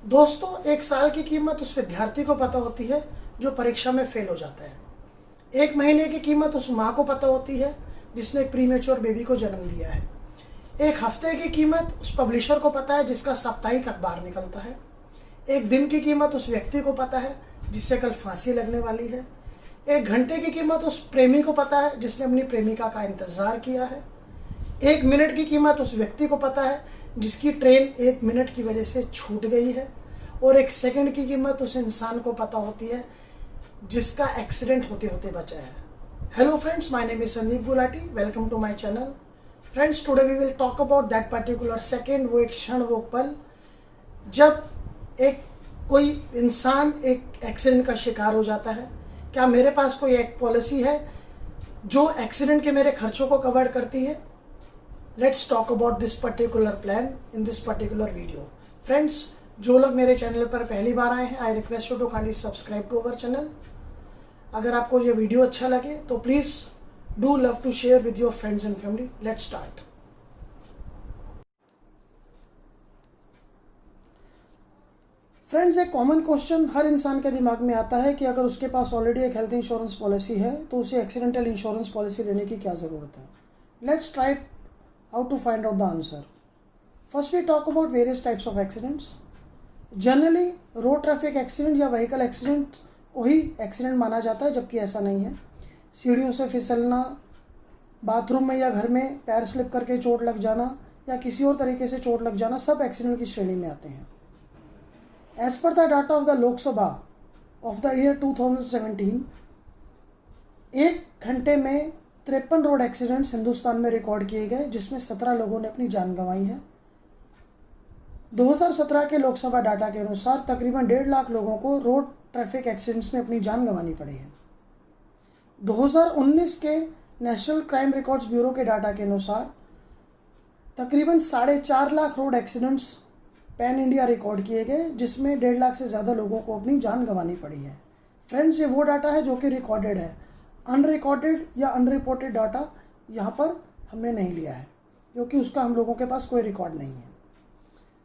दोस्तों, एक साल की कीमत उस विद्यार्थी को पता होती है जो परीक्षा में फेल हो जाता है। एक महीने की कीमत उस माँ को पता होती है जिसने एक प्रीमेच्योर बेबी को जन्म दिया है। एक हफ्ते की कीमत उस पब्लिशर को पता है जिसका साप्ताहिक अखबार निकलता है। एक दिन की कीमत उस व्यक्ति को पता है जिससे कल फांसी लगने वाली है। एक घंटे की कीमत उस प्रेमी को पता है जिसने अपनी प्रेमिका का इंतज़ार किया है। एक मिनट की कीमत उस व्यक्ति को पता है जिसकी ट्रेन एक मिनट की वजह से छूट गई है। और एक सेकंड की कीमत उस इंसान को पता होती है जिसका एक्सीडेंट होते होते बचा है। Hello friends, my name is Sandeep Gulati. Welcome to my channel. Friends, today we will talk about that particular second, वो एक क्षण, वो पल जब एक कोई इंसान एक एक्सीडेंट का शिकार हो जाता है। क्या मेरे पास कोई एक पॉलिसी है जो एक्सीडेंट के मेरे खर्चों को कवर करती है? Let's talk about this particular plan in this particular video. Friends, जो लोग मेरे चैनल पर पहली बार आए हैं, I request you to kindly subscribe to our channel. अगर आपको ये वीडियो अच्छा लगे तो please do love to share with your friends and family. Let's start. Friends, एक कॉमन क्वेश्चन हर इंसान के दिमाग में आता है कि अगर उसके पास ऑलरेडी एक हेल्थ इंश्योरेंस पॉलिसी है तो उसे एक्सीडेंटल इंश्योरेंस पॉलिसी लेने की क्या ज़रूरत है। Let's try how to find out the answer. First we talk about various types of accidents. Generally road traffic accident या व्हीकल एक्सीडेंट को ही एक्सीडेंट माना जाता है, जबकि ऐसा नहीं है। सीढ़ियों से फिसलना, बाथरूम में या घर में पैर स्लिप करके चोट लग जाना या किसी और तरीके से चोट लग जाना सब एक्सीडेंट की श्रेणी में आते हैं। As per the data of the Lok Sabha of the year 2017, एक घंटे में 53 रोड एक्सीडेंट्स हिंदुस्तान में रिकॉर्ड किए गए, जिसमें 17 लोगों ने अपनी जान गंवाई है। 2017 के लोकसभा डाटा के अनुसार तकरीबन 1.5 लाख लोगों को रोड ट्रैफिक एक्सीडेंट्स में अपनी जान गंवानी पड़ी है। 2019 के नेशनल क्राइम रिकॉर्ड्स ब्यूरो के डाटा के अनुसार तकरीबन 4.5 lakh road accidents pan India record किए गए, जिसमें 1.5 लाख से ज़्यादा लोगों को अपनी जान गंवानी पड़ी है। फ्रेंड्स, ये वो डाटा है जो कि रिकॉर्डेड है। अनरिकॉर्डेड या अनरिपोर्टेड डाटा यहाँ पर हमने नहीं लिया है, क्योंकि उसका हम लोगों के पास कोई रिकॉर्ड नहीं है।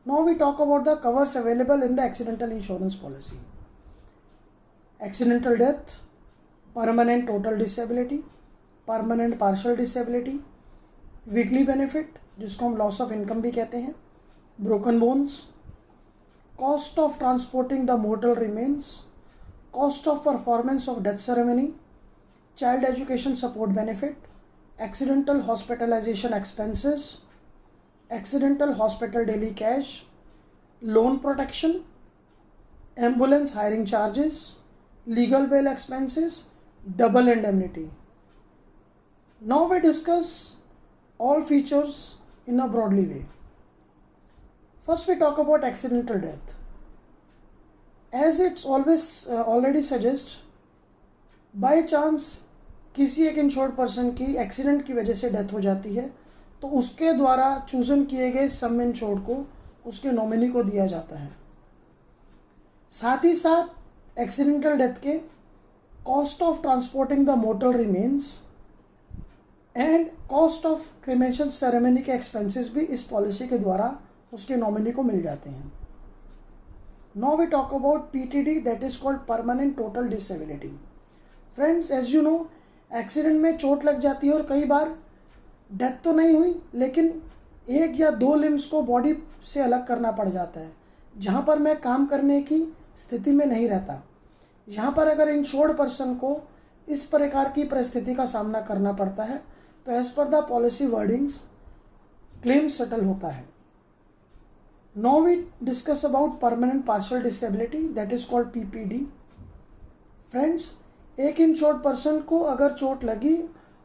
Now we talk about the covers available in the accidental insurance policy. Accidental death, permanent total disability, permanent partial disability, weekly benefit जिसको हम loss of income भी कहते हैं, broken bones, cost of transporting the mortal remains, cost of performance of death ceremony, child education support benefit, accidental hospitalization expenses, accidental hospital daily cash, loan protection, ambulance hiring charges, legal bail expenses, double indemnity. Now we discuss all features in a broadly way. First we talk about accidental death. As it's always already suggests, by chance किसी एक insured person की accident की वजह से death हो जाती है तो उसके द्वारा चूजन किए गए सम इंश्योर्ड को उसके नॉमिनी को दिया जाता है। साथ ही साथ एक्सीडेंटल डेथ के cost of transporting the mortar remains and cost of cremation ceremony के एक्सपेंसेस भी इस पॉलिसी के द्वारा उसके नॉमिनी को मिल जाते हैं। Now we talk about PTD, that is called permanent total disability. Friends, as you know, accident में चोट लग जाती है और कई बार डेथ तो नहीं हुई, लेकिन 1 या 2 लिम्स को बॉडी से अलग करना पड़ जाता है, जहाँ पर मैं काम करने की स्थिति में नहीं रहता। यहाँ पर अगर इंश्योर्ड पर्सन को इस प्रकार की परिस्थिति का सामना करना पड़ता है तो as per the policy wordings claim settle होता है। Now we discuss about permanent partial disability, that is called PPD. Friends, एक इंश्योर्ड पर्सन को अगर चोट लगी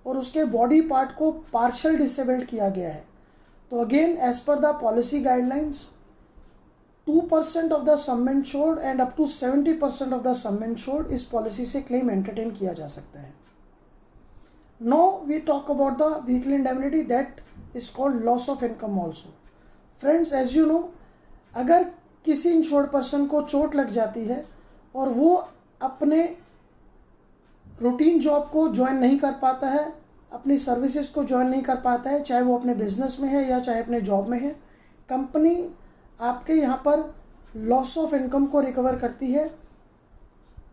और उसके बॉडी पार्ट को पार्शियल डिसेबल्ड किया गया है तो again as per the policy guidelines 2% of the sum insured and up to 70% of the sum insured इस पॉलिसी से क्लेम एंटरटेन किया जा सकता है। Now we talk about the weekly indemnity, that is called loss of income also. Friends, as you know, अगर किसी insured person को चोट लग जाती है और वो अपने रूटीन जॉब को ज्वाइन नहीं कर पाता है, अपनी सर्विसेज को ज्वाइन नहीं कर पाता है, चाहे वो अपने बिजनेस में है या चाहे अपने जॉब में है, कंपनी आपके यहाँ पर लॉस ऑफ इनकम को रिकवर करती है,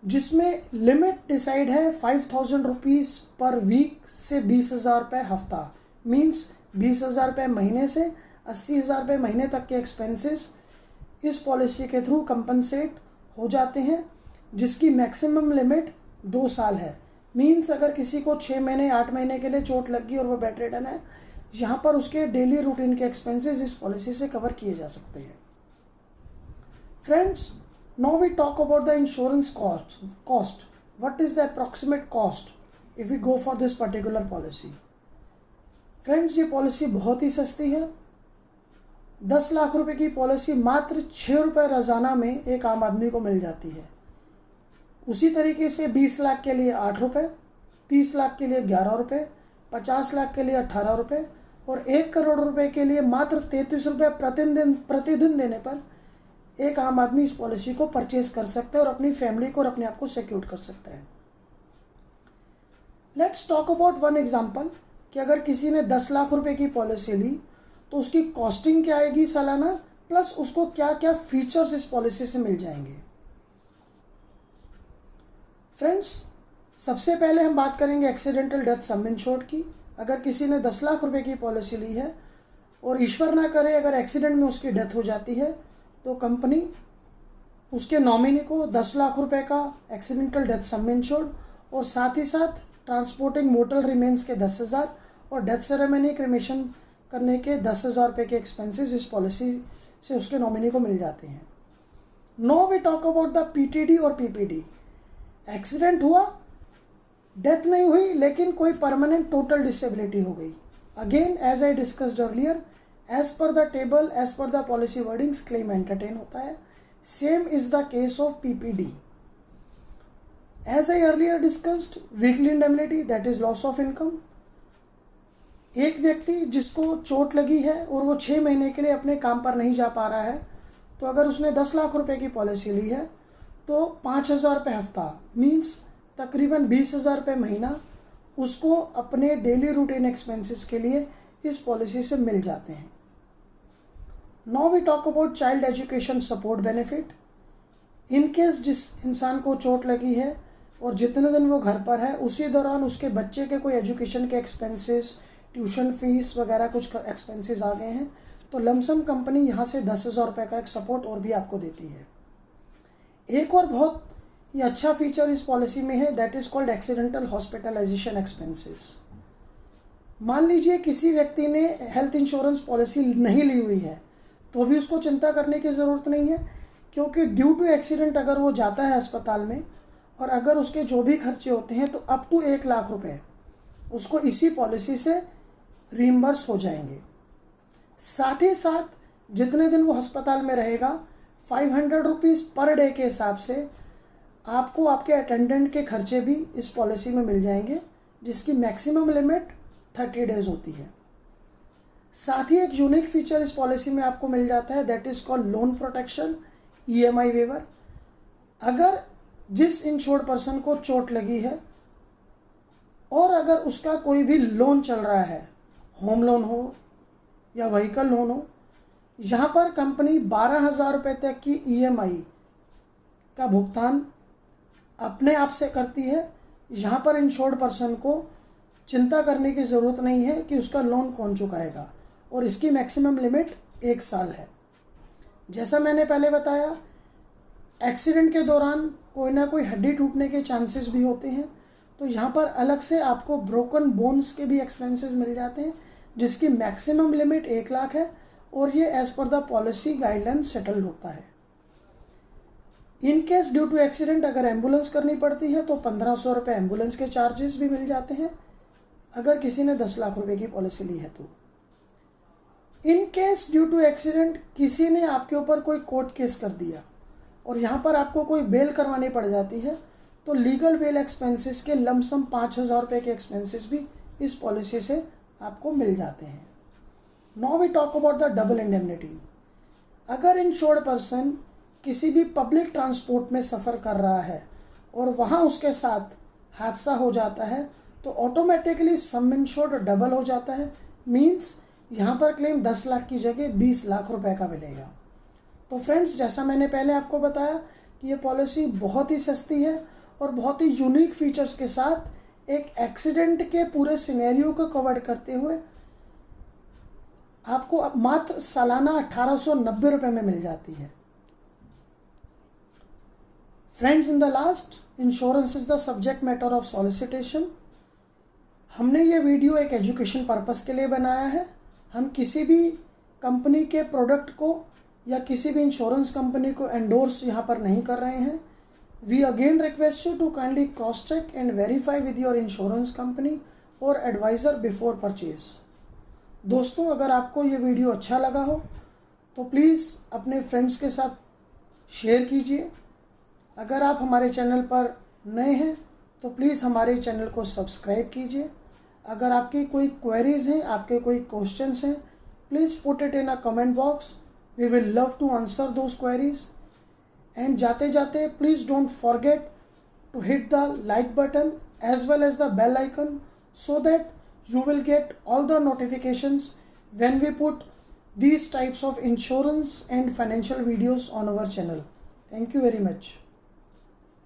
जिसमें लिमिट डिसाइड है 5,000 रुपीज़ पर वीक से 20,000 रुपये हफ्ता। मीन्स 20,000 रुपये महीने से 80,000 रुपये महीने तक के एक्सपेंसेस इस पॉलिसी के थ्रू कंपनसेट हो जाते हैं, जिसकी मैक्सिमम लिमिट 2 साल है। मीन्स अगर किसी को 6 महीने 8 महीने के लिए चोट लग गई और वो बेड रिडन है, यहाँ पर उसके डेली रूटीन के एक्सपेंसेस इस पॉलिसी से कवर किए जा सकते हैं। Friends, now we talk about the insurance cost. What is the approximate cost if we go for this particular policy? Friends, ये पॉलिसी बहुत ही सस्ती है। 10 लाख रुपए की पॉलिसी मात्र 6 रुपये रोज़ाना में एक आम आदमी को मिल जाती है। उसी तरीके से 20 लाख के लिए 8 रुपये, 30 लाख के लिए 11 रुपये, 50 लाख के लिए 18 रुपये और 1 करोड़ रुपए के लिए मात्र 33 रुपये प्रतिदिन देने पर एक आम आदमी इस पॉलिसी को परचेज कर सकता है और अपनी फैमिली को और अपने आप को सिक्योर कर सकता है। Let's talk about one example कि अगर किसी ने 10 लाख रुपए की पॉलिसी ली तो उसकी कॉस्टिंग क्या आएगी सालाना, प्लस उसको क्या क्या फीचर्स इस पॉलिसी से मिल जाएंगे। फ्रेंड्स, सबसे पहले हम बात करेंगे एक्सीडेंटल डेथ सम इंश्योर्ड की। अगर किसी ने 10 लाख रुपए की पॉलिसी ली है और ईश्वर ना करे अगर एक्सीडेंट में उसकी डेथ हो जाती है, तो कंपनी उसके नॉमिनी को 10 लाख रुपए का एक्सीडेंटल डेथ सम इंश्योर्ड और साथ ही साथ ट्रांसपोर्टिंग मोर्टल रिमेन्स के 10,000 और डेथ सेरेमनी क्रिमेशन करने के 10,000 रुपये के एक्सपेंसेस इस पॉलिसी से उसके नॉमिनी को मिल जाते हैं। Now we talk about the PTD और पीपीडी। एक्सीडेंट हुआ, डेथ नहीं हुई, लेकिन कोई परमानेंट टोटल डिसेबिलिटी हो गई। Again as I discussed earlier, as per the table, as per the policy wordings claim entertain होता है। Same is the case of PPD. As I earlier discussed, weekly indemnity that is loss of income. एक व्यक्ति जिसको चोट लगी है और वो 6 महीने के लिए अपने काम पर नहीं जा पा रहा है, तो अगर उसने 10 लाख रुपए की पॉलिसी ली है तो 5,000 रुपये हफ्ता मीन्स तकरीबन 20,000 रुपये महीना उसको अपने डेली रूटीन एक्सपेंसेस के लिए इस पॉलिसी से मिल जाते हैं। Now we talk about child education support benefit. In case जिस इंसान को चोट लगी है और जितने दिन वो घर पर है उसी दौरान उसके बच्चे के कोई एजुकेशन के एक्सपेंसेस, ट्यूशन फीस वगैरह कुछ एक्सपेंसेस आ गए हैं, तो लमसम कंपनी यहाँ से 10,000 रुपये का एक सपोर्ट और भी आपको देती है। एक और बहुत ही अच्छा फीचर इस पॉलिसी में है, that is called accidental hospitalization expenses. मान लीजिए किसी व्यक्ति ने हेल्थ इंश्योरेंस पॉलिसी नहीं ली हुई है तो भी उसको चिंता करने की ज़रूरत नहीं है, क्योंकि ड्यू टू एक्सीडेंट अगर वो जाता है अस्पताल में और अगर उसके जो भी खर्चे होते हैं तो अप टू 1 लाख रुपए उसको इसी पॉलिसी से रीइम्बर्स हो जाएंगे। साथ ही साथ जितने दिन वो अस्पताल में रहेगा 500 रुपीज़ पर डे के हिसाब से आपको आपके अटेंडेंट के खर्चे भी इस पॉलिसी में मिल जाएंगे, जिसकी मैक्सिमम लिमिट 30 डेज़ होती है। साथ ही एक यूनिक फीचर इस पॉलिसी में आपको मिल जाता है, that is called loan protection EMI waiver. अगर जिस इंश्योर्ड पर्सन को चोट लगी है और अगर उसका कोई भी लोन चल रहा है, होम लोन हो या व्हीकल लोन हो, यहाँ पर कंपनी 12,000 रुपये तक की EMI का भुगतान अपने आप से करती है। यहाँ पर इंश्योर्ड पर्सन को चिंता करने की ज़रूरत नहीं है कि उसका लोन कौन चुकाएगा और इसकी मैक्सिमम लिमिट 1 साल है। जैसा मैंने पहले बताया, एक्सीडेंट के दौरान कोई ना कोई हड्डी टूटने के चांसेस भी होते हैं, तो यहाँ पर अलग से आपको ब्रोकन बोन्स के भी एक्सपेंसेस मिल जाते हैं, जिसकी मैक्सिमम लिमिट 1 लाख है और ये as per the policy guideline settle होता है। In case due to accident अगर एम्बुलेंस करनी पड़ती है तो 1,500 रुपये एम्बुलेंस के चार्जेस भी मिल जाते हैं अगर किसी ने 10 लाख रुपए की पॉलिसी ली है तो। In case due to accident किसी ने आपके ऊपर कोई कोर्ट केस कर दिया और यहाँ पर आपको कोई बेल करवानी पड़ जाती है, तो लीगल बेल एक्सपेंसेस के लमसम 5,000 रुपये के एक्सपेंसेस भी इस पॉलिसी से आपको मिल जाते हैं। Now we talk about the double indemnity. अगर इंश्योर्ड पर्सन किसी भी पब्लिक ट्रांसपोर्ट में सफ़र कर रहा है और वहाँ उसके साथ हादसा हो जाता है तो ऑटोमेटिकली सम इंश्योर्ड डबल हो जाता है। मीन्स यहाँ पर क्लेम 10 लाख की जगह 20 लाख रुपए का मिलेगा। तो फ्रेंड्स, जैसा मैंने पहले आपको बताया कि ये पॉलिसी बहुत ही सस्ती है और बहुत ही यूनिक फीचर्स के साथ एक एक्सीडेंट के पूरे सिनेरियो को कवर करते हुए आपको अब मात्र सालाना 1890 रुपये में मिल जाती है। Friends, in the last, insurance is the subject matter of solicitation. हमने ये वीडियो एक एजुकेशन पर्पस के लिए बनाया है। हम किसी भी कंपनी के प्रोडक्ट को या किसी भी इंश्योरेंस कंपनी को एंडोर्स यहाँ पर नहीं कर रहे हैं। We again request you to kindly cross check and verify with your insurance company और एडवाइज़र बिफोर परचेज। दोस्तों, अगर आपको ये वीडियो अच्छा लगा हो तो प्लीज़ अपने फ्रेंड्स के साथ शेयर कीजिए। अगर आप हमारे चैनल पर नए हैं तो प्लीज़ हमारे चैनल को सब्सक्राइब कीजिए। अगर आपकी कोई क्वेरीज़ हैं, आपके कोई क्वेश्चंस हैं, please put it in a comment box. We will love to answer those queries. And जाते जाते please don't forget to hit the like button as well as the bell icon so that you will get all the notifications when we put these types of insurance and financial videos on our channel. Thank you very much.